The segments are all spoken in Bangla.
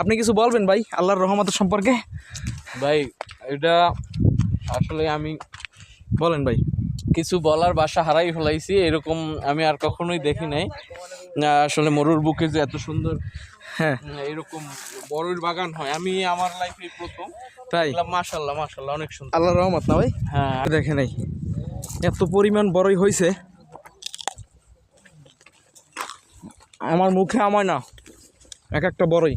আপনি কিছু বলবেন ভাই আল্লাহর রহমতের সম্পর্কে? ভাই এটা আসলে আমি বলেন ভাই। কিছু বলার ভাষা হারাই ফেলাইছি, এরকম আমি আর কখনোই দেখি নাই। আসলে মরুর বুকে যে এত সুন্দর হ্যাঁ এরকম বড়ইর বাগান হয় আমি আমার লাইফে প্রথম। তাই মাশাআল্লাহ মাশাআল্লাহ অনেক সুন্দর। আল্লাহর রহমত না ভাই? হ্যাঁ দেখেন এই এত পরিমাণ বড়ই হয়েছে আমার মুখে আমায় না, এক একটা বড়ই।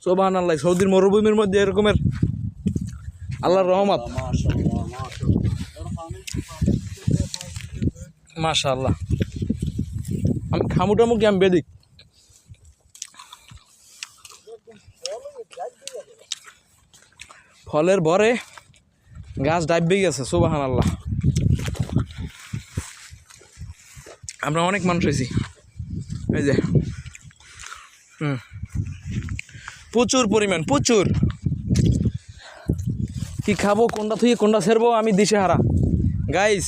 সুবহানাল্লাহ, সৌদির মরুভূমির মধ্যে এরকমের আল্লাহর রহমত। মাশাআল্লাহ, আমি খামুটামুখি, আমি বেদিক। ফলের ভরে গাছ ডাইবে গেছে। সুবহানাল্লাহ, আমরা অনেক মানুষ হয়েছি। এই যে প্রচুর পরিমাণ, প্রচুর। কি খাবো, কোনটা থুয়ে কোনটা ছেড়বো আমি দিশেহারা। গাইস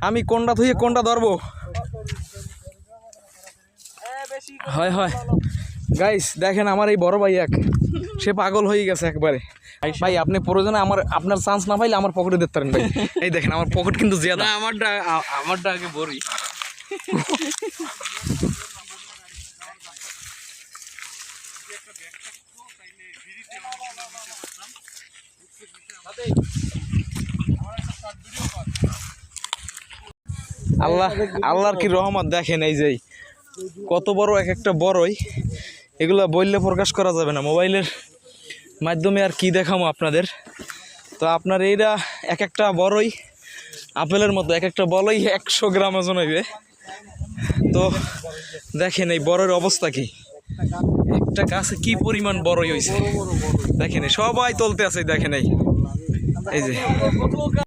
আমি কোনটা থুয়ে কোনটা ধরবো? হয় হয় গাইস দেখেন আমার এই বড় ভাই সে পাগল হয়ে গেছে একবারে। ভাই আপনি প্রয়োজনে আপনার চান্স না পাইলে আমার পকেটে দিতে পারেন ভাই। এই দেখেন আমার পকেট কিন্তু জিয়াদা। আমারটা আগে বড়ি। আল্লাহর কি রহমত দেখেন। এই যে কত বড় এক একটা বড়ই, এগুলা বললে প্রকাশ করা যাবে না, মোবাইলের মাধ্যমে আর কি দেখাবো আপনাদের। তো আপনার এইটা এক একটা বড়ই আপেলের মতো, এক একটা বড়ই 100 গ্রাম ওজন হইবে। তো দেখেন এই বড়ের অবস্থা কি, একটা গাছে কি পরিমাণ বড়ই হয়েছে দেখেন, সবাই তুলতে আছে। দেখেন এই যে